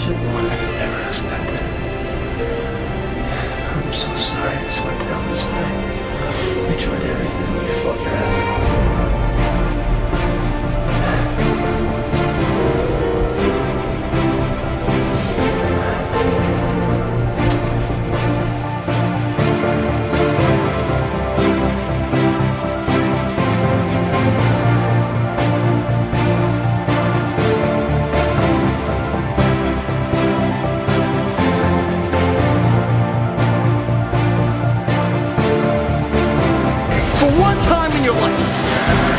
wasn't one I could ever expected. I'm so sorry it's went down this way. I tried everything you fought your ass off.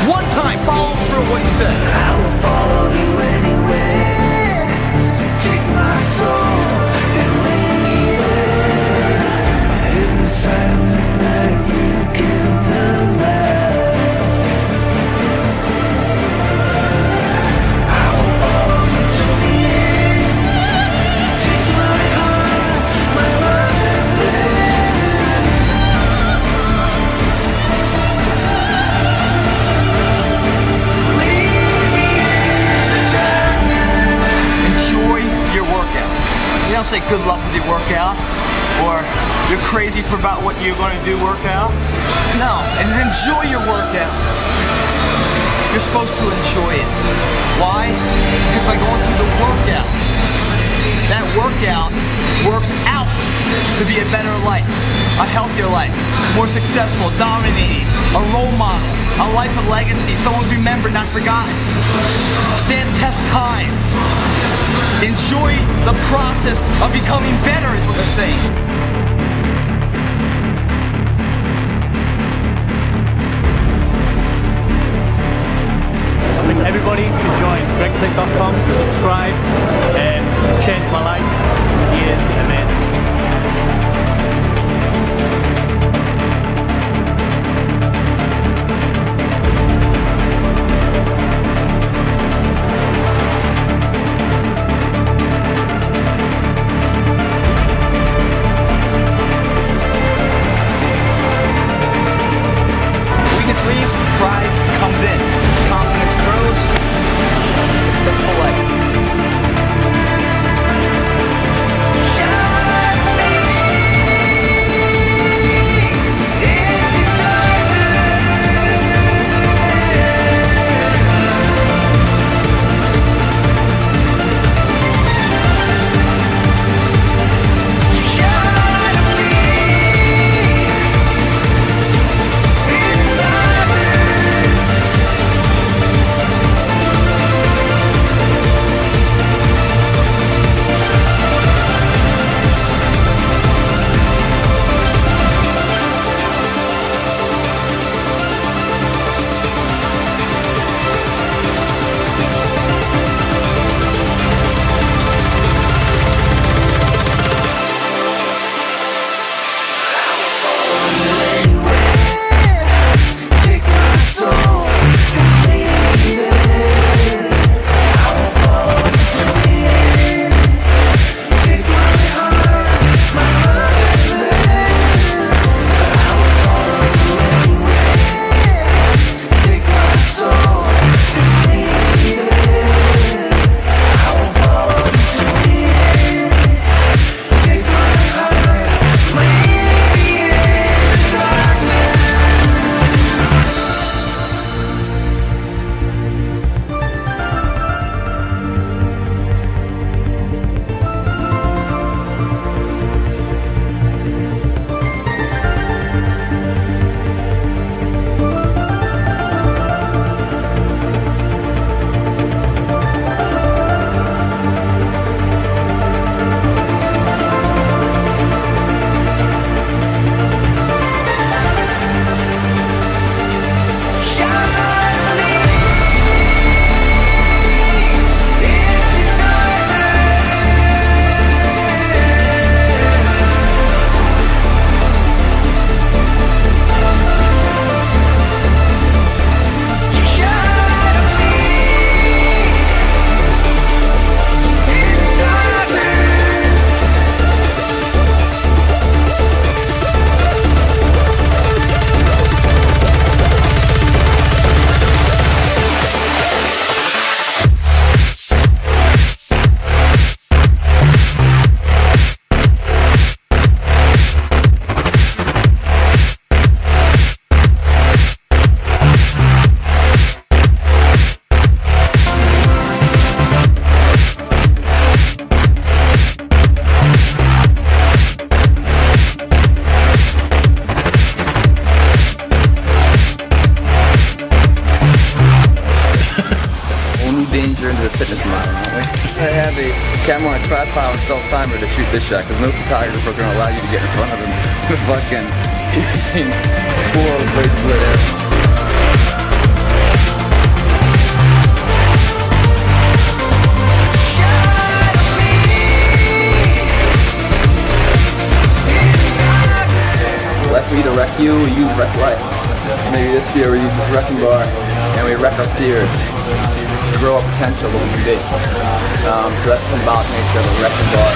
One time, follow through what you said. I will follow you anywhere. Take my soul and lead me there. In the silent night, you can come back. I will follow you to the end. Take my heart, my love and You don't say good luck with your workout, or you're crazy for about what you're going to do workout. No, it's enjoy your workout. You're supposed to enjoy it. Why? Because by going through the workout, that workout works out to be a better life, a healthier life, more successful, dominating, a role model, a life of legacy, someone remembered, not forgotten. Stands test time. Enjoy the process of becoming better is what they're saying. I think everybody should join REUPLOAD.com to subscribe. It's changed my life. It's amazing. Leaves, pride comes in, confidence grows, successful life. I have a camera on a tripod and self-timer to shoot this shot, because no photographer is going to allow you to get in front of him fucking using full brace Plitt air. Left me to wreck you, you wreck life. So maybe this year we use this wrecking bar and we wreck our fears. Grow our potential what we can be. So that's the symbolic nature of a wrecking bar.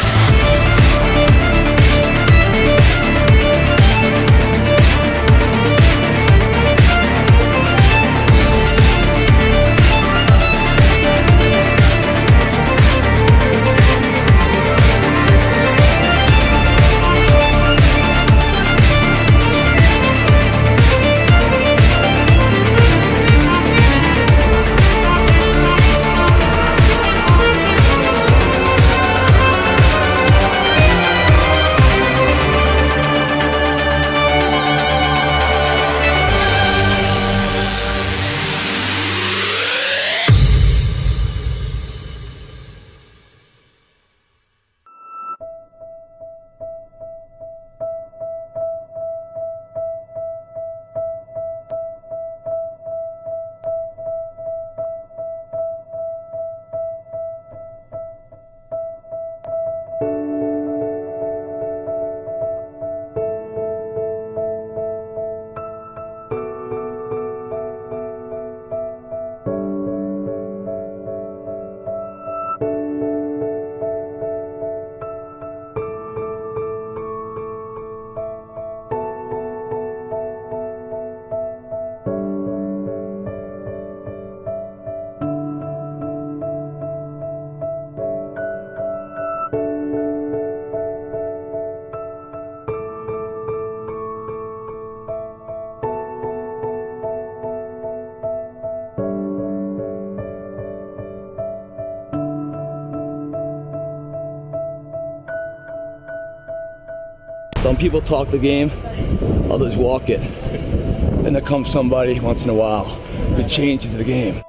Some people talk the game, others walk it. And there comes somebody once in a while who changes the game.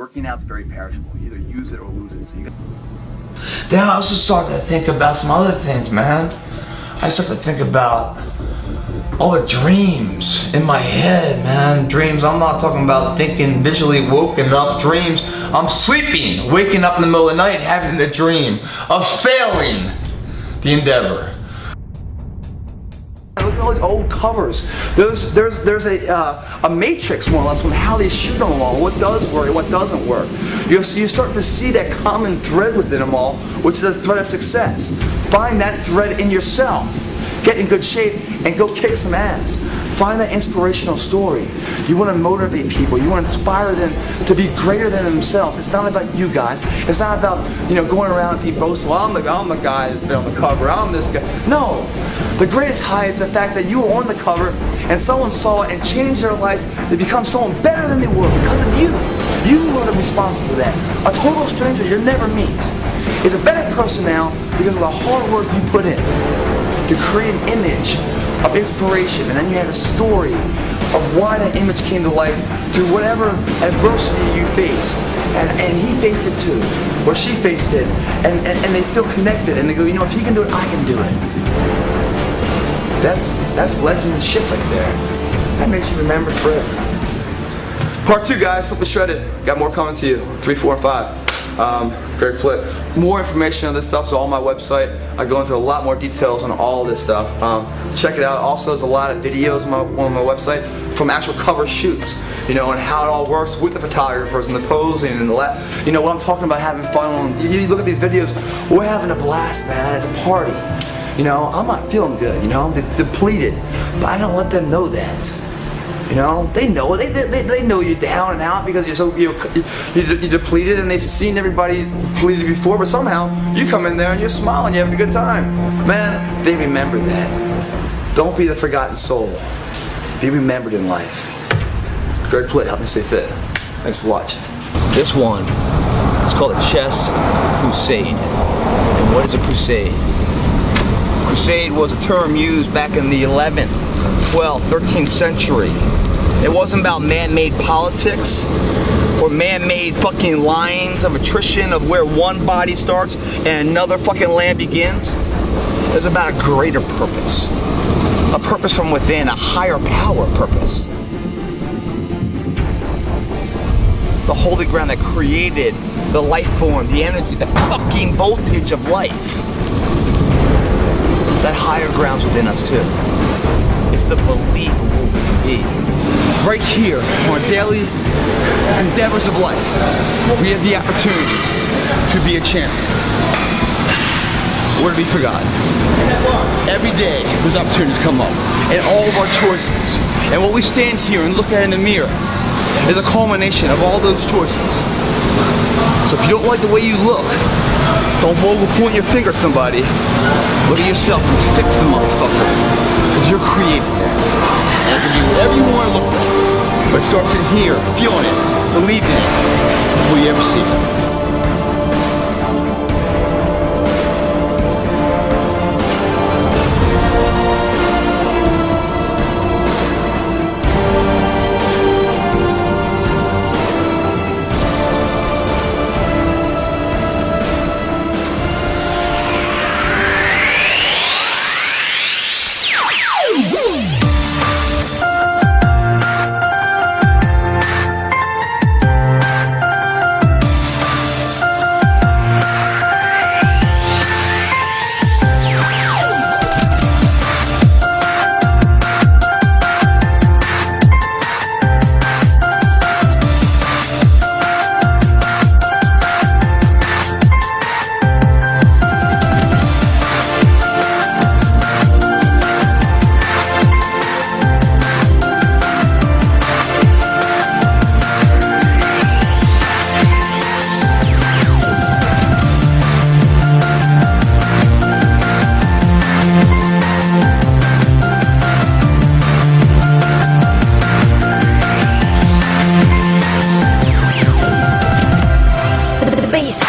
Working out's very perishable. You either use it or lose it. So you Then I also started to think about some other things, man. I started to think about all the dreams in my head, man. Dreams, I'm not talking about thinking visually woken up dreams. I'm sleeping, waking up in the middle of the night, having the dream of failing the endeavor. Look at all these old covers. There's a matrix, more or less, on how they shoot them all, what does work and what doesn't work. You start to see that common thread within them all, which is the thread of success. Find that thread in yourself. Get in good shape and go kick some ass. Find that inspirational story. You want to motivate people. You want to inspire them to be greater than themselves. It's not about you guys. It's not about, you know, going around and being boastful. I'm the guy that's been on the cover. I'm this guy. No. The greatest high is the fact that you were on the cover and someone saw it and changed their lives to become someone better than they were because of you. You are the responsible for that. A total stranger you'll never meet is a better person now because of the hard work you put in to create an image of inspiration, and then you had a story of why that image came to life through whatever adversity you faced, and he faced it too, or she faced it, and they feel connected, and they go, you know, if he can do it, I can do it. That's legend shit right there. That makes you remembered forever. Part 2, guys, Flip and Shredded. Got more coming to you. 3, 4, and 5. Greg Plitt. More information on this stuff is on my website. I go into a lot more details on all this stuff. Check it out. Also, there's a lot of videos on my website from actual cover shoots, you know, and how it all works with the photographers and the posing and the you know what I'm talking about, having fun. You look at these videos, we're having a blast, man. It's a party. You know, I'm not feeling good. You know, I'm depleted, but I don't let them know that. You know, they know it. They know you're down and out because you're depleted, and they've seen everybody depleted before. But somehow you come in there and you're smiling, you're having a good time. Man, they remember that. Don't be the forgotten soul. Be remembered in life. Greg Plitt, help me stay fit. Thanks for watching. This one is called a chess crusade. And what is a crusade? Crusade was a term used back in the 11th, 12th, 13th century. It wasn't about man-made politics or man-made fucking lines of attrition of where one body starts and another fucking land begins. It was about a greater purpose. A purpose from within, a higher power purpose. The holy ground that created the life form, the energy, the fucking voltage of life. That higher ground's within us too. It's the belief of what we can be. Right here, on daily endeavors of life, we have the opportunity to be a champion. Or to be forgotten. Every day, those opportunities come up, and all of our choices. And what we stand here and look at in the mirror is a culmination of all those choices. So if you don't like the way you look, don't point your finger at somebody. Look at yourself and fix the motherfucker. Because you're creating that. And it can be whatever you want to look like. But it starts in here, feeling it, believing it, before you ever see it. Beast.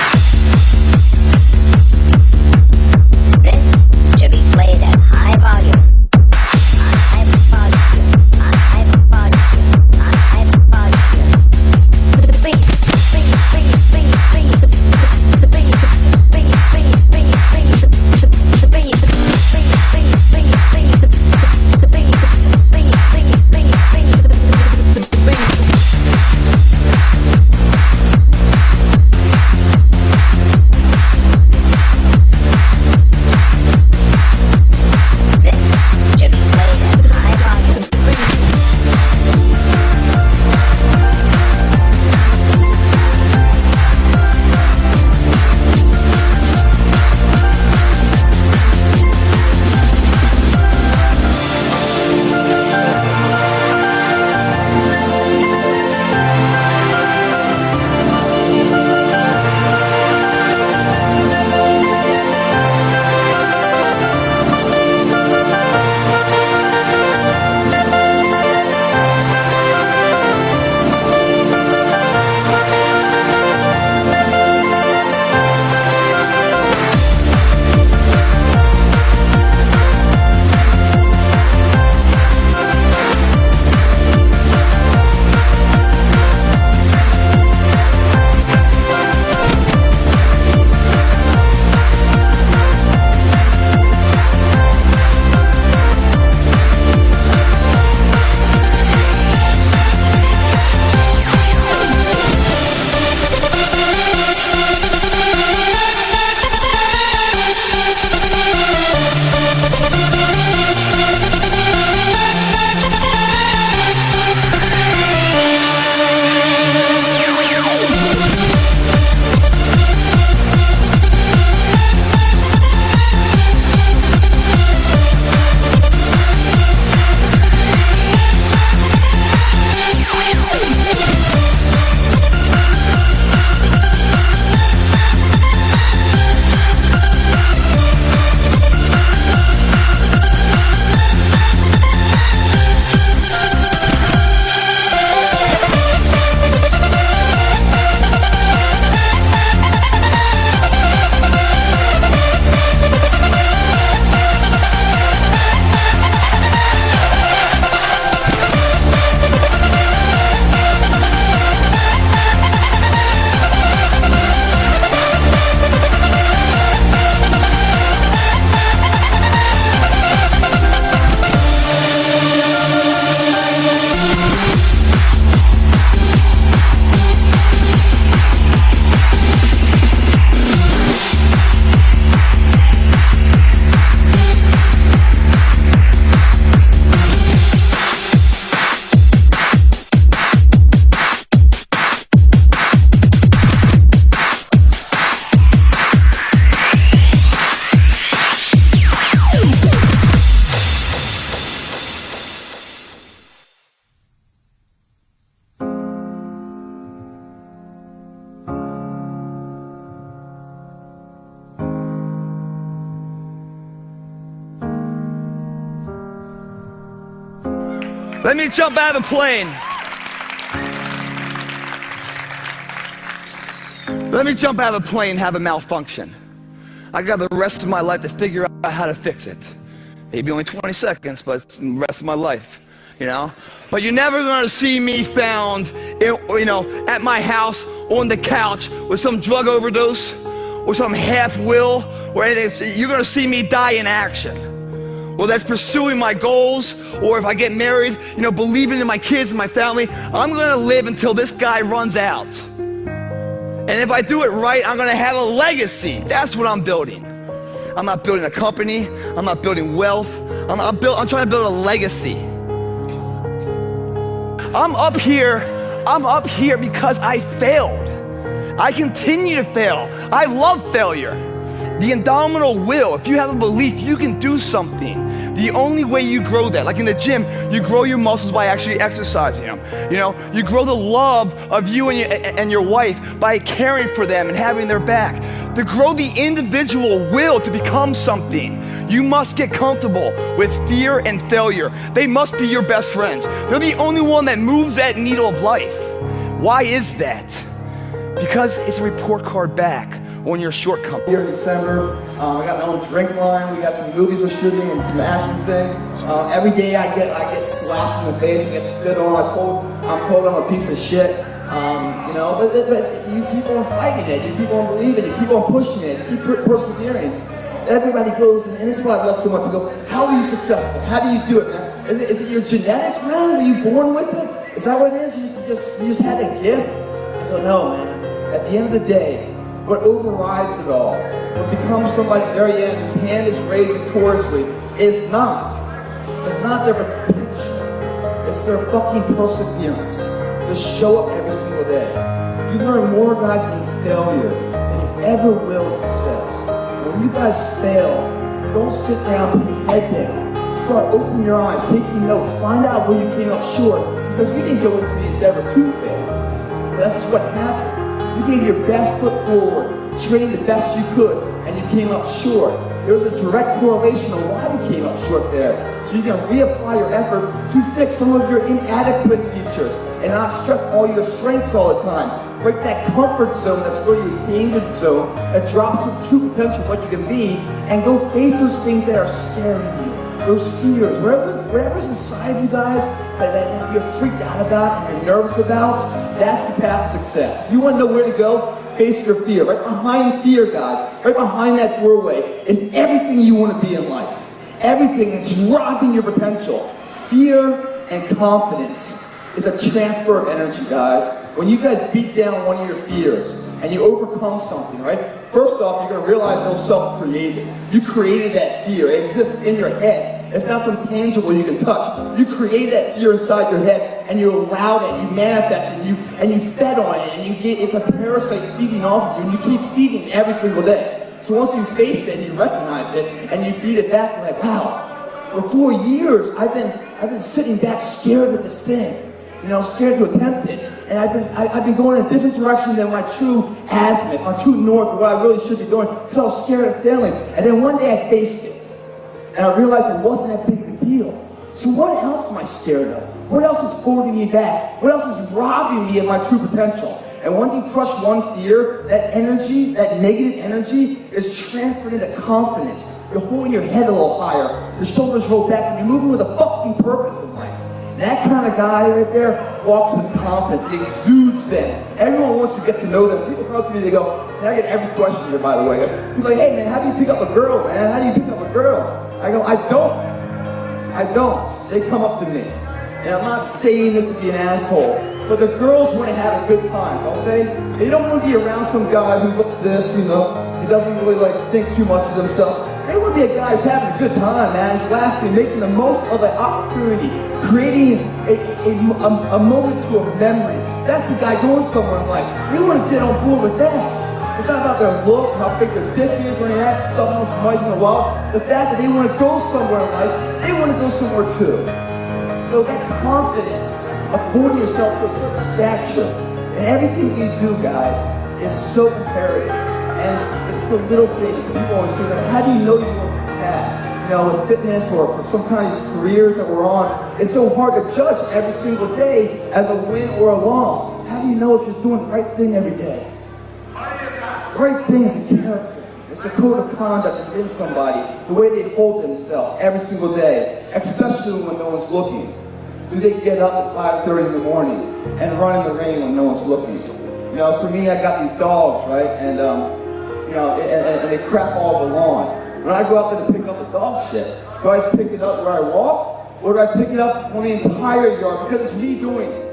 Let me jump out of the plane. Let me jump out of the plane and have a malfunction. I got the rest of my life to figure out how to fix it. Maybe only 20 seconds, but it's the rest of my life, you know? But you're never gonna see me found, you know, at my house on the couch with some drug overdose or some half-will or anything. You're gonna see me die in action. Well, that's pursuing my goals, or if I get married, you know, believing in my kids and my family. I'm gonna live until this guy runs out. And if I do it right, I'm gonna have a legacy. That's what I'm building. I'm not building a company. I'm not building wealth. I'm trying to build a legacy. I'm up here because I failed. I continue to fail. I love failure. The indomitable will, if you have a belief you can do something, the only way you grow that, like in the gym, you grow your muscles by actually exercising them. You know, you grow the love of you and your wife by caring for them and having their back. To grow the individual will to become something, you must get comfortable with fear and failure. They must be your best friends. They're the only one that moves that needle of life. Why is that? Because it's a report card back on your shortcomings. Here in December, I got my own drink line. We got some movies we're shooting and some acting thing. Every day I get slapped in the face, I get spit on. I'm told I'm a piece of shit. You know, but you keep on fighting it. You keep on believing it. You keep on pushing it. You keep persevering. Everybody goes, and this is what I love so much. To go, how are you successful? How do you do it, man? Is it your genetics, man? Were you born with it? Is that what it is? You just had a gift? I don't know, man. At the end of the day, what overrides it all, what becomes somebody at the very end whose hand is raised victoriously, is not their potential. It's their fucking perseverance. Just show up every single day. You learn more, guys, in failure than you ever will in success. When you guys fail, don't sit down, put your head down. Start opening your eyes, taking notes, find out where you came up short, because you didn't go into the endeavor to fail. That's just what happened. You gave your best foot forward, trained the best you could, and you came up short. There was a direct correlation on why you came up short there. So you can reapply your effort to fix some of your inadequate features and not stress all your strengths all the time. Break that comfort zone that's really your danger zone that drops your true potential, what you can be, and go face those things that are scaring you. Those fears, wherever's inside of you guys that you're freaked out about and you're nervous about, that's the path to success. If you want to know where to go, face your fear. Right behind fear, guys, right behind that doorway is everything you want to be in life. Everything that's robbing your potential. Fear and confidence is a transfer of energy, guys. When you guys beat down one of your fears and you overcome something, right? First off, you're going to realize it was self-created. You created that fear. It exists in your head. It's not some tangible you can touch. You created that fear inside your head and you allowed it, you manifested it, and you fed on it, and it's a parasite feeding off of you, and you keep feeding it every single day. So once you face it and you recognize it and you beat it back, you're like, wow, for 4 years I've been sitting back scared of this thing. You know, scared to attempt it. And I've been going in a different direction than my true azimuth, my true north, what I really should be doing, because I was scared of failing. And then one day I faced it, and I realized it wasn't that big of a deal. So what else am I scared of? What else is holding me back? What else is robbing me of my true potential? And when you crush one fear, that energy, that negative energy, is transferred into confidence. You're holding your head a little higher, your shoulders roll back, and you're moving with a fucking purpose in life. That kind of guy right there walks with confidence. It exudes them. Everyone wants to get to know them. People come up to me, they go, and I get every question here, by the way. People are like, hey man, how do you pick up a girl, man? How do you pick up a girl? I go, I don't. They come up to me. And I'm not saying this to be an asshole, but the girls want to have a good time, don't they? They don't want to be around some guy who's like this, you know, he doesn't really like think too much of themselves. They want to be a guy who's having a good time, man. He's laughing, making the most of the opportunity, creating a moment to a memory. That's the guy going somewhere in life. We want to get on board with that. It's not about their looks, how big their dick is, or any of that stuff, how much money's in the world. The fact that they want to go somewhere in life, they want to go somewhere too. So that confidence of holding yourself to a certain stature and everything you do, guys, is so imperative. And it's the little things that people always say, like, how do you know you want to have? You with fitness or for some kind of these careers that we're on, it's so hard to judge every single day as a win or a loss. How do you know if you're doing the right thing every day? The right thing is a character. It's a code of conduct within somebody, the way they hold themselves every single day, especially when no one's looking. Do they get up at 5:30 in the morning and run in the rain when no one's looking? For me, I got these dogs, right? And and they crap all over the lawn. When I go out there to pick up the dog shit, do I just pick it up where I walk, or do I pick it up on the entire yard because it's me doing it?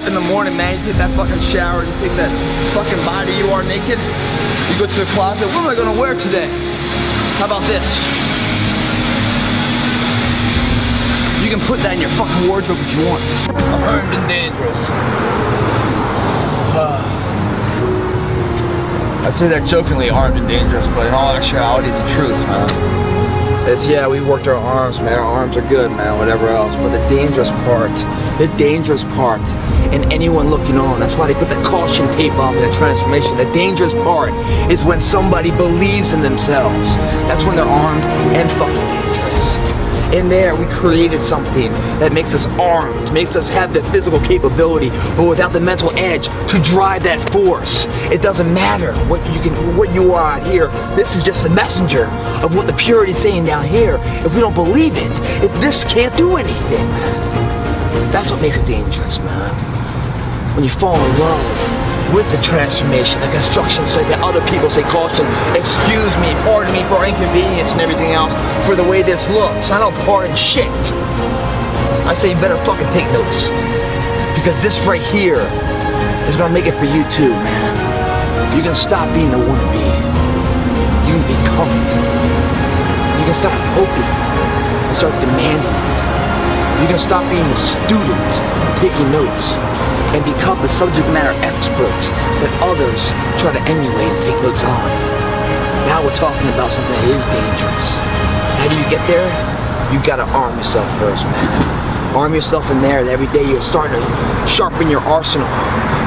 In the morning, man, you take that fucking shower, you take that fucking body you are naked, you go to the closet, what am I gonna wear today? How about this? You can put that in your fucking wardrobe if you want. Armed and dangerous. I say that jokingly, armed and dangerous, but in all actuality, it's the truth, man. Yeah, we worked our arms, man. Our arms are good, man, whatever else. But the dangerous part, and anyone looking on, that's why they put the caution tape up in a transformation. The dangerous part is when somebody believes in themselves. That's when they're armed and fucking dangerous. In there, we created something that makes us armed, makes us have the physical capability, but without the mental edge to drive that force. It doesn't matter what you are out here. This is just the messenger of what the purity is saying down here. If we don't believe it, if this can't do anything, that's what makes it dangerous, man. When you fall in love with the transformation, the construction site that other people say caution, excuse me, pardon me for our inconvenience and everything else, for the way this looks. I don't pardon shit. I say you better fucking take notes. Because this right here is gonna make it for you too, man. You can stop being the wannabe. You can become it. You can stop hoping and start demanding it. You can stop being the student taking notes and become the subject matter expert that others try to emulate and take notes on. Now we're talking about something that is dangerous. How do you get there? You gotta arm yourself first, man. Arm yourself in there, that every day you're starting to sharpen your arsenal.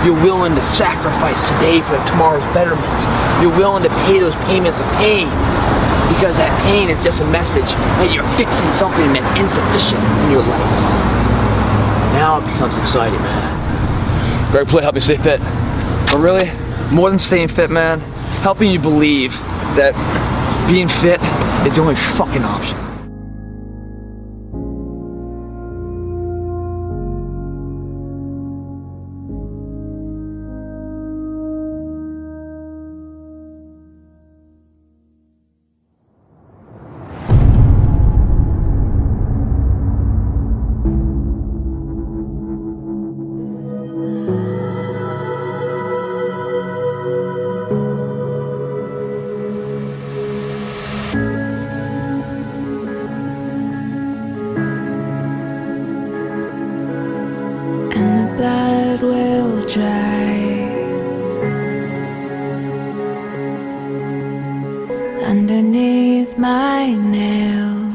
You're willing to sacrifice today for tomorrow's betterment. You're willing to pay those payments of pain, because that pain is just a message that you're fixing something that's insufficient in your life. Now it becomes exciting, man. Greg Plitt, help me stay fit. But really, more than staying fit, man, helping you believe that being fit is the only fucking option. Blood will dry underneath my nails.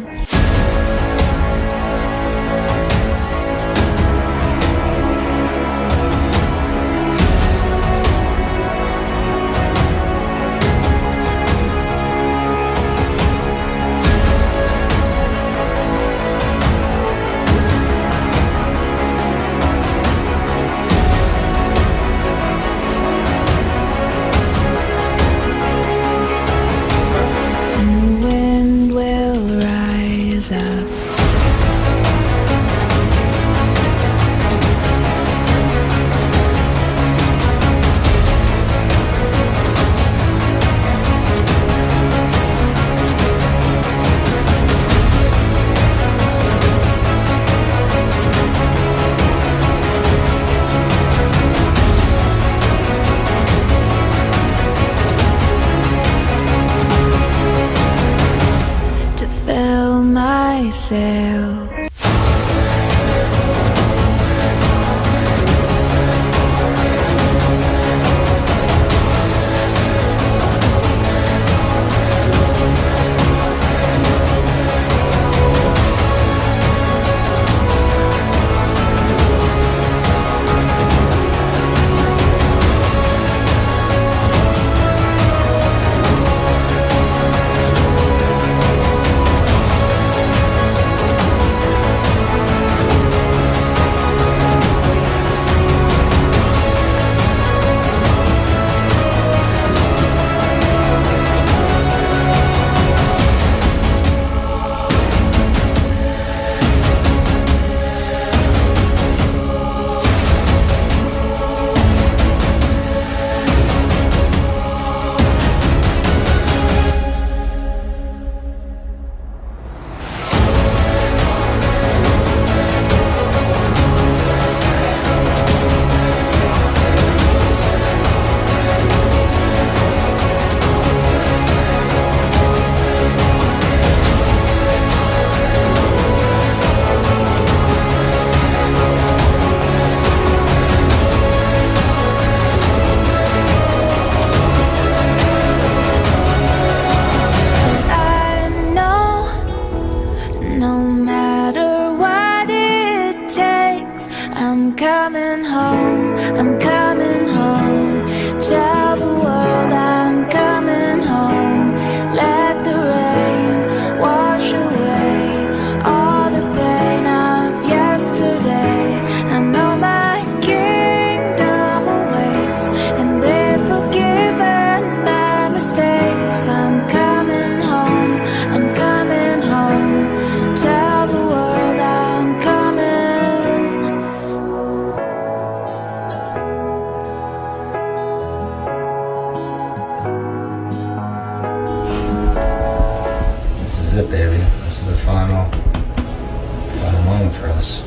for us.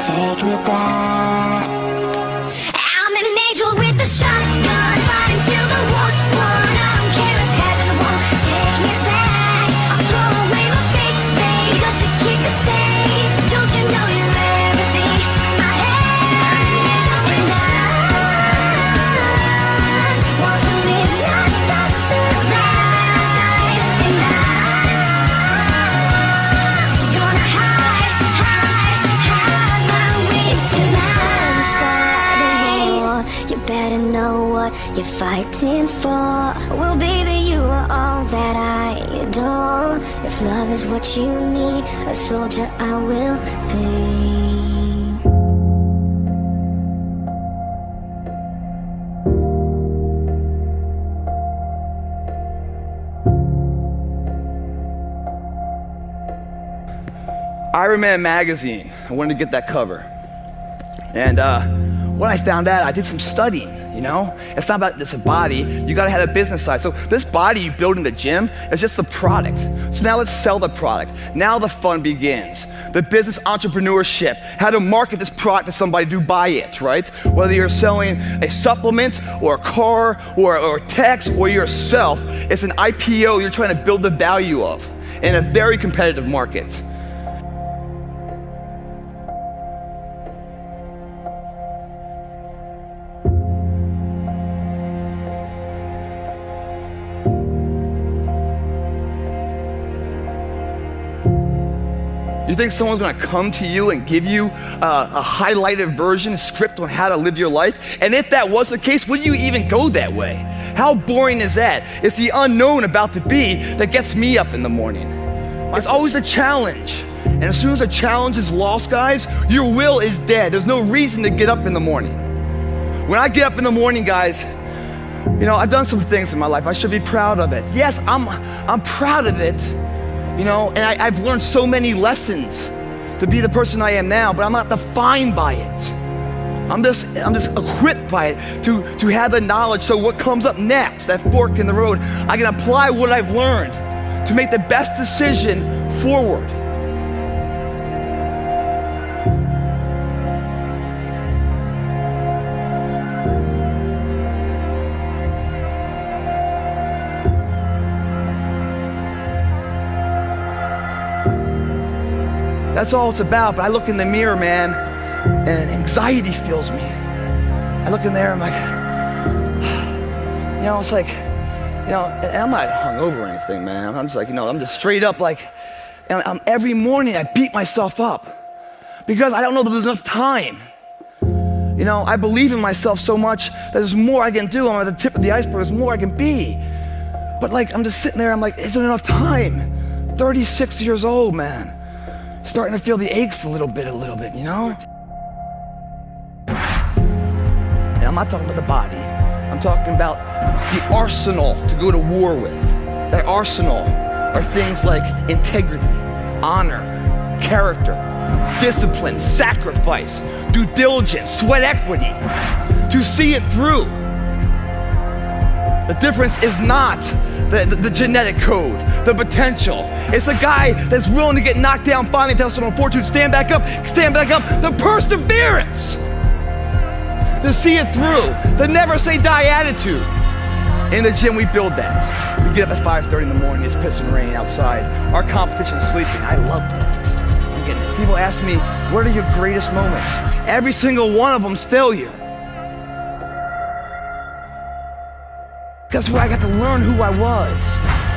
Take me back. I'm an angel with a shotgun, fighting till the war's won. I don't care if heaven won't take me back. I'll throw away my faith, babe, just to keep it safe. Don't you know you're everything I have? And I want to live, not just survive. And I'm gonna hide my wings tonight. Start a war, you better know what you're fighting for. Well, baby, you are all that I adore. If love is what you need, a soldier I will be. Iron Man magazine, I wanted to get that cover. And when I found out, I did some studying, you know? It's not about just a body, you gotta have a business side. So this body you build in the gym is just the product. So now let's sell the product. Now the fun begins. The business entrepreneurship, how to market this product to somebody to buy it, right? Whether you're selling a supplement or a car or text or yourself, it's an IPO you're trying to build the value of in a very competitive market. You think someone's gonna come to you and give you a highlighted version, script on how to live your life? And if that was the case, would you even go that way? How boring is that? It's the unknown about the be that gets me up in the morning. It's always a challenge. And as soon as a challenge is lost, guys, your will is dead. There's no reason to get up in the morning. When I get up in the morning, guys, you know, I've done some things in my life. I should be proud of it. Yes, I'm proud of it. You know, and I've learned so many lessons to be the person I am now, but I'm not defined by it. I'm just equipped by it to have the knowledge, so what comes up next, that fork in the road, I can apply what I've learned to make the best decision forward. That's all it's about. But I look in the mirror, man, and anxiety fills me. I look in there, I'm like, you know, it's like, you know, and I'm not hungover or anything, man. I'm just like, you know, I'm just straight up like, and every morning I beat myself up because I don't know that there's enough time. You know, I believe in myself so much that there's more I can do. I'm at the tip of the iceberg, there's more I can be. But like, I'm just sitting there, I'm like, is there enough time? 36 years old, man. Starting to feel the aches a little bit, you know? And I'm not talking about the body. I'm talking about the arsenal to go to war with. That arsenal are things like integrity, honor, character, discipline, sacrifice, due diligence, sweat equity, to see it through. The difference is not the genetic code, the potential. It's the guy that's willing to get knocked down, finally tested on fortitude, stand back up, the perseverance to see it through, the never say die attitude. In the gym, we build that. We get up at 5:30 in the morning, it's pissing rain outside. Our competition's sleeping. I love that. People ask me, what are your greatest moments? Every single one of them's failure. That's where I got to learn who I was.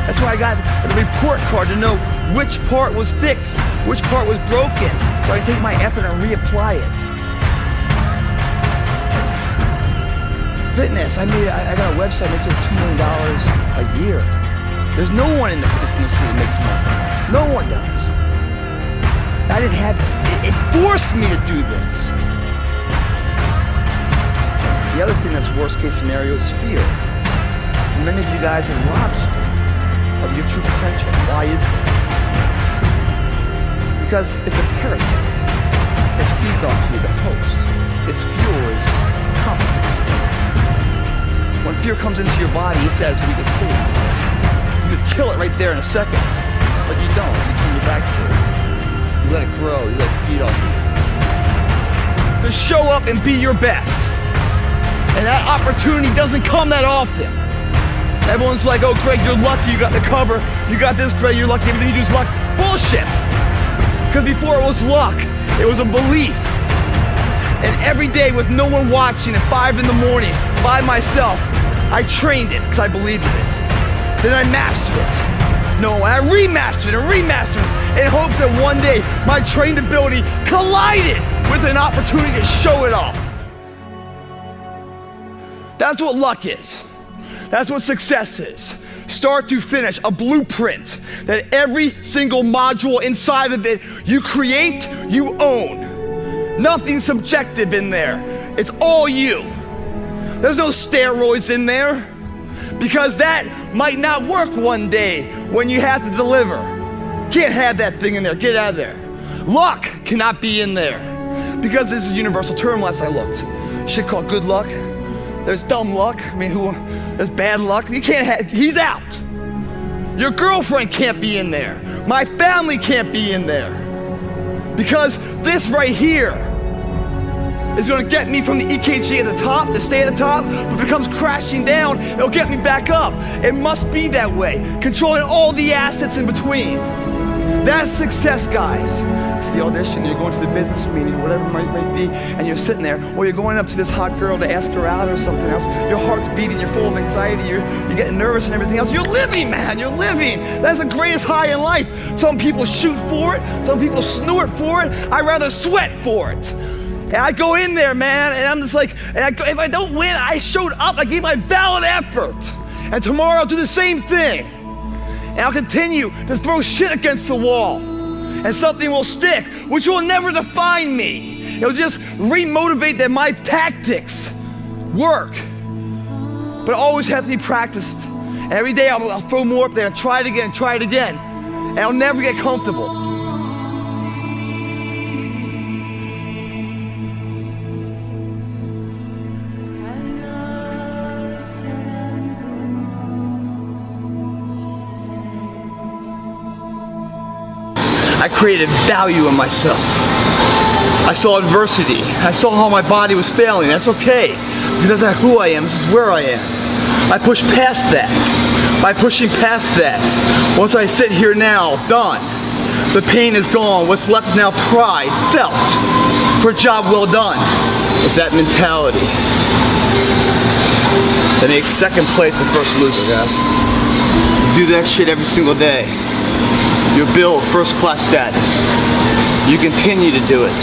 That's why I got the report card to know which part was fixed, which part was broken, so I can take my effort and reapply it. Fitness, I got a website that makes over $2 million a year. There's no one in the fitness industry that makes money. No one does. I didn't have it. It forced me to do this. The other thing that's worst case scenario is fear. For many of you guys, it robs you of your true potential. Why is that? Because it's a parasite. It feeds off you, the host. Its fuel is confidence. When fear comes into your body, it's at its weakest state. You could kill it right there in a second, but you don't. You turn your back to it. You let it grow, you let it feed off you. To show up and be your best. And that opportunity doesn't come that often. Everyone's like, oh Greg, you're lucky, you got the cover. You got this, Greg, you're lucky, everything you do is luck. Bullshit! Because before it was luck, it was a belief. And every day with no one watching at 5 in the morning, by myself, I trained it because I believed in it. Then I mastered it. No, I remastered and remastered in hopes that one day my trained ability collided with an opportunity to show it off. That's what luck is. That's what success is. Start to finish, a blueprint that every single module inside of it you create, you own. Nothing subjective in there. It's all you. There's no steroids in there because that might not work one day when you have to deliver. Can't have that thing in there, get out of there. Luck cannot be in there because this is a universal term last I looked. Shit called good luck. There's dumb luck. I mean, there's bad luck. You can't have, he's out. Your girlfriend can't be in there. My family can't be in there. Because this right here is gonna get me from the EKG at the top, to stay at the top, but if it comes crashing down, it'll get me back up. It must be that way, controlling all the assets in between. That's success, guys. It's the audition, you're going to the business meeting, or whatever it might be, and you're sitting there, or you're going up to this hot girl to ask her out or something else. Your heart's beating, you're full of anxiety, you're getting nervous and everything else. You're living, man, you're living. That's the greatest high in life. Some people shoot for it, some people snort for it. I'd rather sweat for it. And I go in there, man, and I'm just like, if I don't win, I showed up, I gave my valid effort. And tomorrow I'll do the same thing. And I'll continue to throw shit against the wall. And something will stick, which will never define me. It'll just re-motivate that my tactics work. But it always have to be practiced. And every day I'll throw more up there and try it again, and I'll never get comfortable. I created value in myself. I saw adversity. I saw how my body was failing. That's okay, because that's not who I am, this is where I am. I pushed past that. By pushing past that, once I sit here now, done, The pain is gone. What's left is now pride felt for a job well done. It's that mentality that makes second place the first loser, guys. You do that shit every single day. You build first class status. You continue to do it.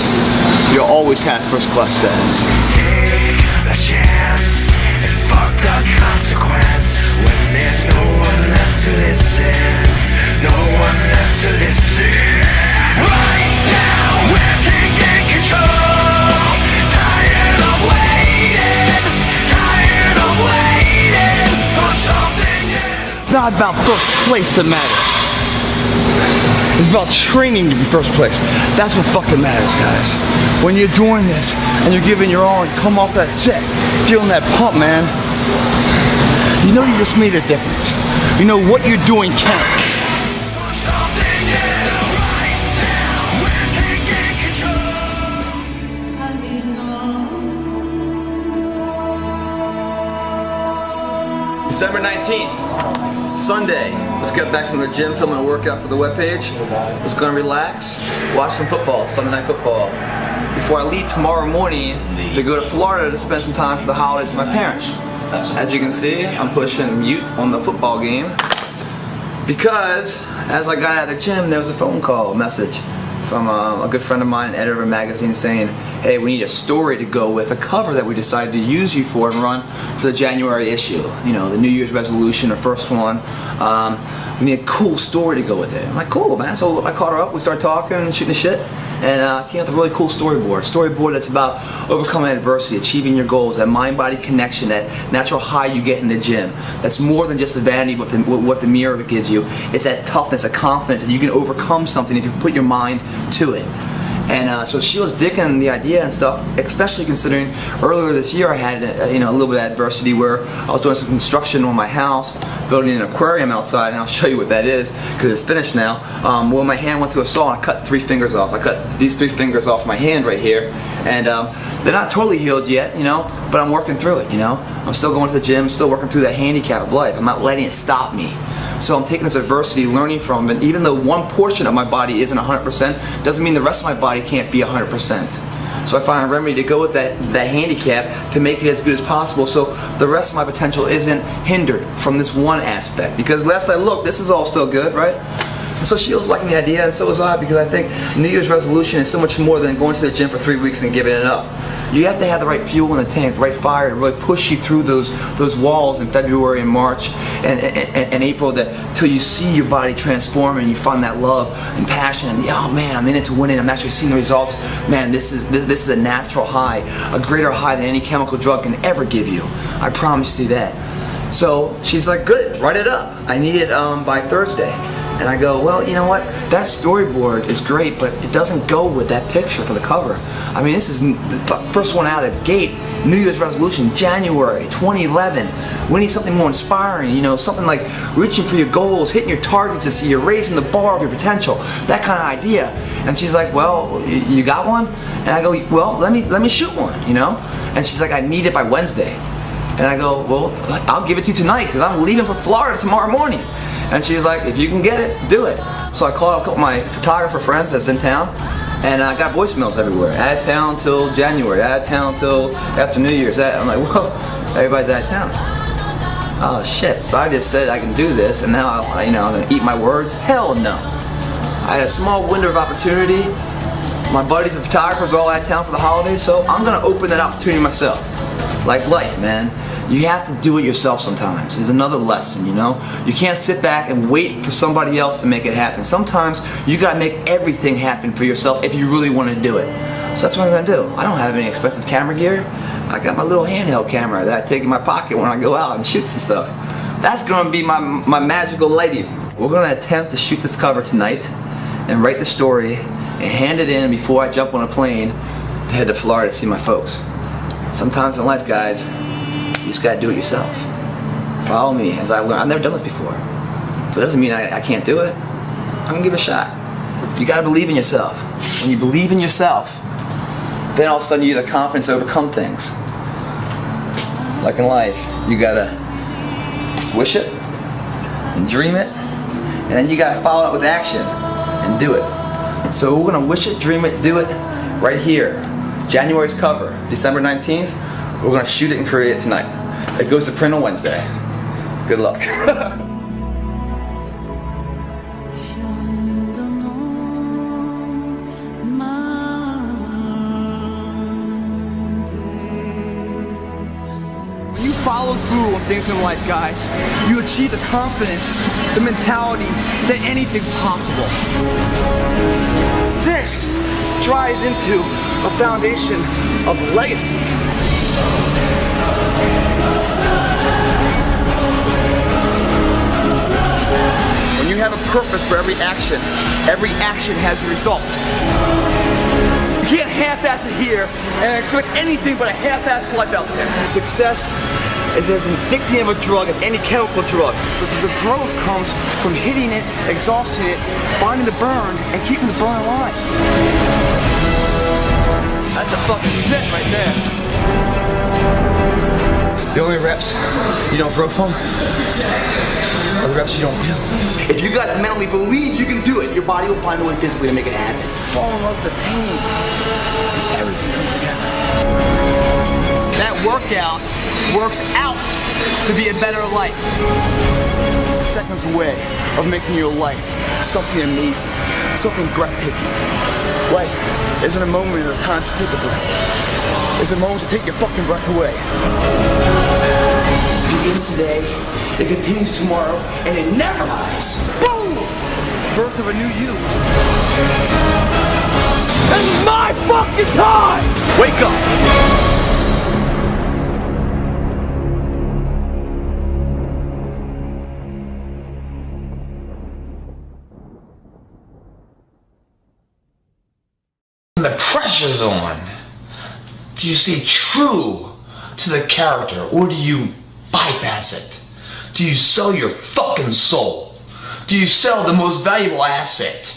You'll always have first class status. Take a chance and fuck the consequence when there's no one left to listen. No one left to listen. Right now we're taking control. Tired of waiting. Tired of waiting for something new. It's not about first place that matters. It's about training to be first place. That's what fucking matters, guys. When you're doing this and you're giving your all and come off that set, feeling that pump, man, you know you just made a difference. You know what you're doing counts. For something new. Right now we're taking control. December 19th, Sunday. Just got back from the gym, filming a workout for the webpage. Just gonna relax, watch some football, Sunday night football. Before I leave tomorrow morning to go to Florida to spend some time for the holidays with my parents. As you can see, I'm pushing mute on the football game because as I got out of the gym, there was a phone call message from a good friend of mine, an editor of a magazine, saying, hey, we need a story to go with a cover that we decided to use you for and run for the January issue. You know, the New Year's resolution, the first one. We need a cool story to go with it. I'm like, cool, man. So I called her up, we started talking and shooting the shit, and came up with a really cool storyboard. Storyboard that's about overcoming adversity, achieving your goals, that mind-body connection, that natural high you get in the gym. That's more than just the vanity of what the mirror gives you. It's that toughness, that confidence, that you can overcome something if you put your mind to it. And so she was digging the idea and stuff, especially considering earlier this year I had a little bit of adversity where I was doing some construction on my house, building an aquarium outside, and I'll show you what that is because it's finished now. Well, my hand went through a saw and I cut 3 fingers off. I cut these 3 fingers off my hand right here, and they're not totally healed yet, but I'm working through it, I'm still going to the gym, still working through that handicap of life. I'm not letting it stop me. So I'm taking this adversity, learning from it. Even though one portion of my body isn't 100%, doesn't mean the rest of my body can't be 100%. So I find a remedy to go with that handicap to make it as good as possible so the rest of my potential isn't hindered from this one aspect. Because last I looked, this is all still good, right? So she was liking the idea, and so was I, because I think New Year's resolution is so much more than going to the gym for 3 weeks and giving it up. You have to have the right fuel in the tank, the right fire to really push you through those walls in February and March and April till you see your body transform and you find that love and passion and oh man, I'm in it to win it. I'm actually seeing the results. Man, this is a natural high, a greater high than any chemical drug can ever give you. I promise you that. So she's like, good, write it up. I need it by Thursday. And I go, well, you know what? That storyboard is great, but it doesn't go with that picture for the cover. I mean, this is the first one out of the gate. New Year's resolution, January 2011. We need something more inspiring, something like reaching for your goals, hitting your targets this year, raising the bar of your potential, that kind of idea. And she's like, well, you got one? And I go, well, let me shoot one, And she's like, I need it by Wednesday. And I go, well, I'll give it to you tonight because I'm leaving for Florida tomorrow morning. And she's like, if you can get it, do it. So I called a couple of my photographer friends that's in town, and I got voicemails everywhere. Out of town till January, out of town till after New Year's. I'm like, whoa, everybody's out of town. Oh shit, so I just said I can do this, and now I'm gonna eat my words? Hell no. I had a small window of opportunity. My buddies and photographers are all out of town for the holidays, so I'm gonna open that opportunity myself. Like life, man. You have to do it yourself sometimes. It's another lesson, You can't sit back and wait for somebody else to make it happen. Sometimes you gotta make everything happen for yourself if you really want to do it. So that's what I'm gonna do. I don't have any expensive camera gear. I got my little handheld camera that I take in my pocket when I go out and shoot some stuff. That's gonna be my magical lady. We're gonna attempt to shoot this cover tonight and write the story and hand it in before I jump on a plane to head to Florida to see my folks. Sometimes in life, guys, you just gotta do it yourself. Follow me as I learn. I've never done this before. So it doesn't mean I can't do it. I'm gonna give it a shot. You gotta believe in yourself. When you believe in yourself, then all of a sudden you have the confidence to overcome things. Like in life, you gotta wish it and dream it, and then you gotta follow it with action. and do it. So we're gonna wish it, dream it, do it right here. January's cover, December 19th. We're gonna shoot it and create it tonight. It goes to print on Wednesday. Good luck. You follow through on things in life, guys. You achieve the confidence, the mentality that anything's possible. This drives into a foundation of legacy. When you have a purpose for every action has a result. You can't half-ass it here and expect anything but a half-assed life out there. Success is as addicting of a drug as any chemical drug. The growth comes from hitting it, exhausting it, finding the burn, and keeping the burn alive. That's a fucking set right there. The only reps you don't grow from are the reps you don't do. If you guys mentally believe you can do it, your body will find a way physically to make it happen. Fall in love with the pain, and everything comes together. That workout works out to be a better life. Seconds away of making your life something amazing, something breathtaking. Life isn't a moment of time to take a breath. It's a moment to take your fucking breath away. It begins today, it continues tomorrow, and it never dies. Boom! Birth of a new you. It's my fucking time! Wake up! When the pressure's on, do you stay true to the character or do you bypass it? Do you sell your fucking soul? Do you sell the most valuable asset?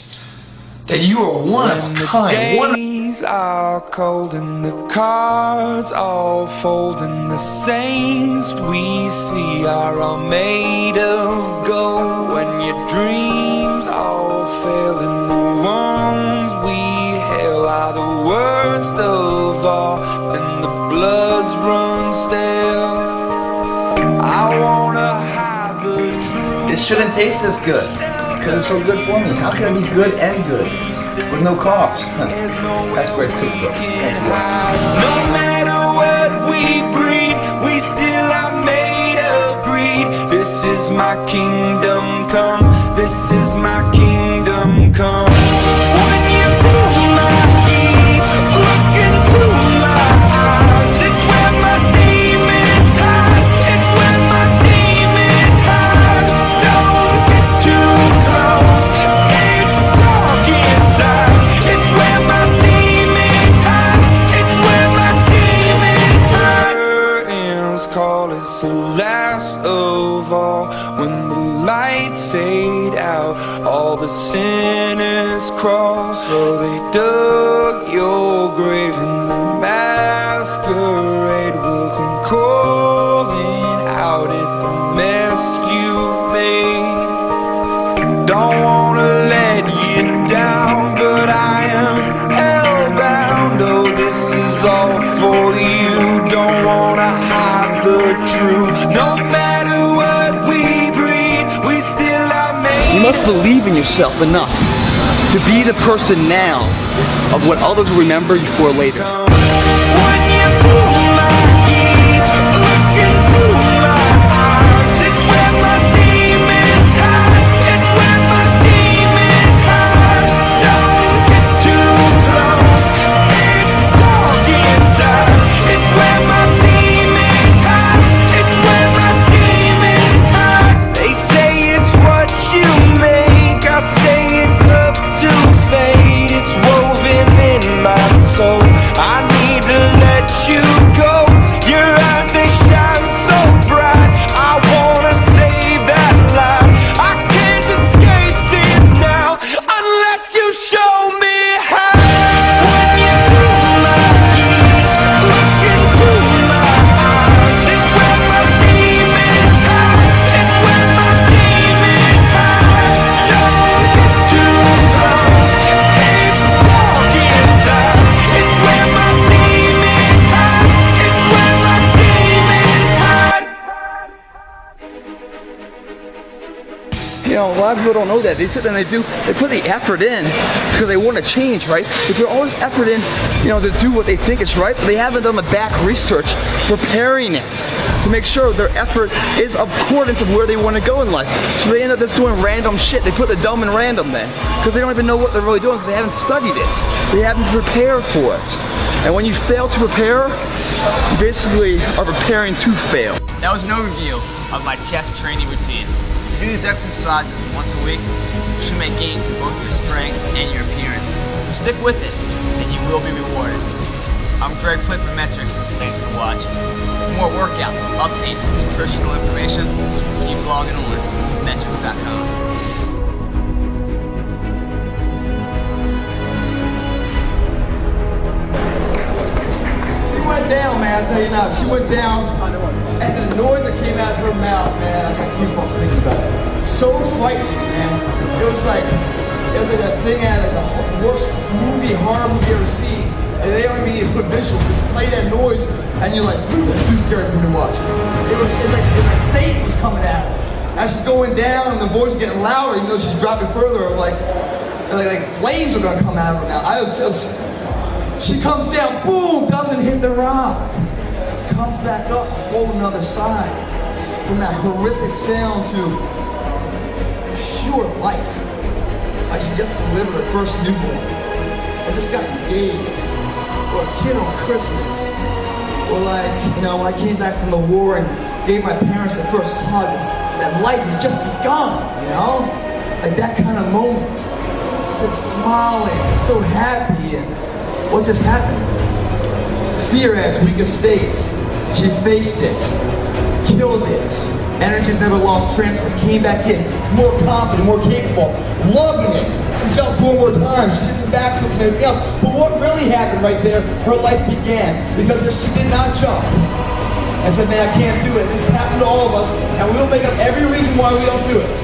That you are one of a kind. The days are cold and the cards all fold, and the saints we see are all made of gold. When your dreams all fail and the ones we hail are the worst of all, and the bloods run stale, I wanna hide the truth. It shouldn't taste as good, because it's so good for me. How can it be good and good with no cost? That's Grace Cookbook. Thanks for watching. No matter what we breed, we still are made of greed. This is my kingdom come. This is my kingdom come. When you pull my key, look into my eyes. It's where my demons hide. It's where my demons hide. Don't get too close. It's dark inside. It's where my demons hide. It's where my demons hide. Curtains call, it's the last of all. When the lights fade out, all the sinners crawl. So they dug your grave and the masquerade will come calling out at the mess you made. Don't wanna let you down, but I am hellbound. Oh, this is all for you. Don't wanna hide the truth. No matter what we breed, we still are made. You must believe in yourself enough to be the person now of what others will remember you for later. When you pull my key, look into my eyes. It's where my demons hide. It's where my demons hide. Don't get too close. It's dark inside. It's where my demons hide. It's where my demons hide. They say it's what you make. I say it's up to fate. It's woven in my soul. I lot of people don't know that. They sit there and they put the effort in because they want to change, right? They put all this effort in, to do what they think is right, but they haven't done the back research, preparing it to make sure their effort is accordance of where they want to go in life. So they end up just doing random shit. They put the dumb in random then, because they don't even know what they're really doing because they haven't studied it. They haven't prepared for it. And when you fail to prepare, you basically are preparing to fail. That was an overview of my chest training routine. If you do these exercises once a week, you should make gains in both your strength and your appearance. So stick with it, and you will be rewarded. I'm Greg Plitt for Metrics. Thanks for watching. For more workouts, updates, and nutritional information, keep logging on metrics.com. Down, man, I tell you now, she went down, and the noise that came out of her mouth, man, I got goosebumps thinking about it. So frightening, man. It was like a thing out of the worst horror movie you ever seen, and they don't even need to put visuals. Just play that noise, and you're like, dude, that's too scary for me to watch. It's like Satan was coming at her. As she's going down, and the voice is getting louder, even though she's dropping further, like flames are gonna come out of her mouth. She comes down, boom, doesn't hit the rock. Comes back up, a whole another side. From that horrific sound to pure life. Like she just delivered her first newborn. Or just got engaged. Or a kid on Christmas. Or like, when I came back from the war and gave my parents the first hug. That life has just begun, Like that kind of moment. Just smiling, just so happy. And what just happened? Fear at its weakest state. She faced it, killed it. Energies never lost transfer, came back in, more confident, more capable, loving it. She jumped 4 more times, she did some backflips and everything else. But what really happened right there, her life began. Because if she did not jump and said, man, I can't do it. This has happened to all of us, and we'll make up every reason why we don't do it.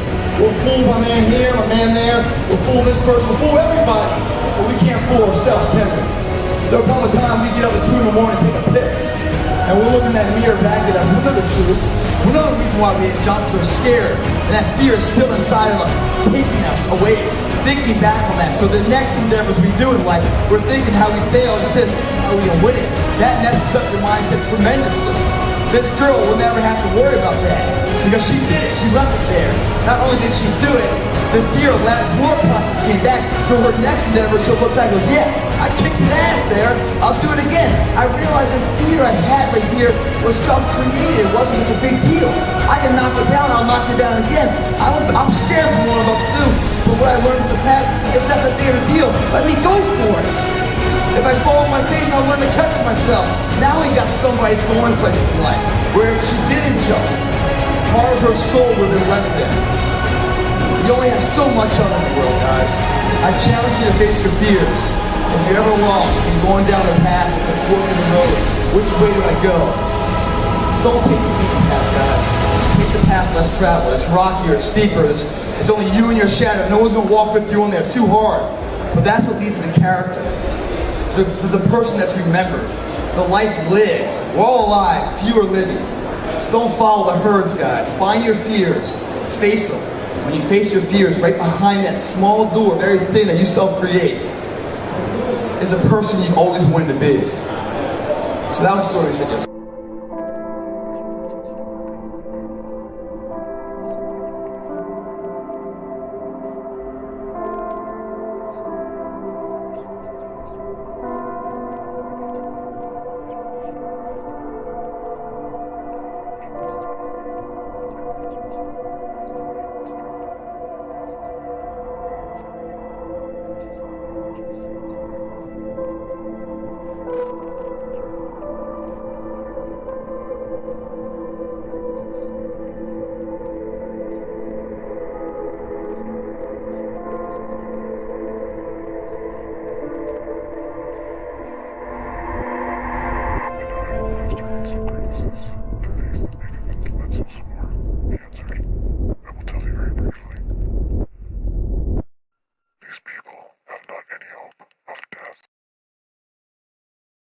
We'll fool my man here, my man there, we'll fool this person, we'll fool everybody. But we can't fool ourselves, can we? There'll come a time we get up at 2 in the morning and take a piss. And we'll look in that mirror back at us. We know the truth. We know the reason why we didn't jump, so we're scared. And that fear is still inside of us, taking us away, thinking back on that. So the next endeavors we do in life, we're thinking how we failed instead of how we can win it. That messes up your mindset tremendously. This girl will never have to worry about that. Because she did it, she left it there. Not only did she do it, the fear of that more confidence came back. So her next endeavor, she'll look back and go, yeah, I kicked his ass there, I'll do it again. I realized the fear I had right here was self-created. It wasn't such a big deal. I can knock it down, I'll knock it down again. I'm scared from what I'm about to do. But what I learned from the past, it's not that big of a deal. Let me go for it. If I fall on my face, I'll learn to catch myself. Now we got somebody that's going places in life where if she didn't jump, part of her soul would have been left there. You only have so much of it in the world, guys. I challenge you to face your fears. If you're ever lost and you're going down the path, it's a fork in the road. Which way do I go? Don't take the beaten path, guys. Take the path less traveled. It's rockier, it's steeper. It's only you and your shadow. No one's going to walk with you on there. It's too hard. But that's what leads to the character. The person that's remembered. The life lived. We're all alive. Few are living. Don't follow the herds, guys. Find your fears. Face them. When you face your fears, right behind that small door, very thin that you self-create, is a person you've always wanted to be. So that was the story we said yesterday.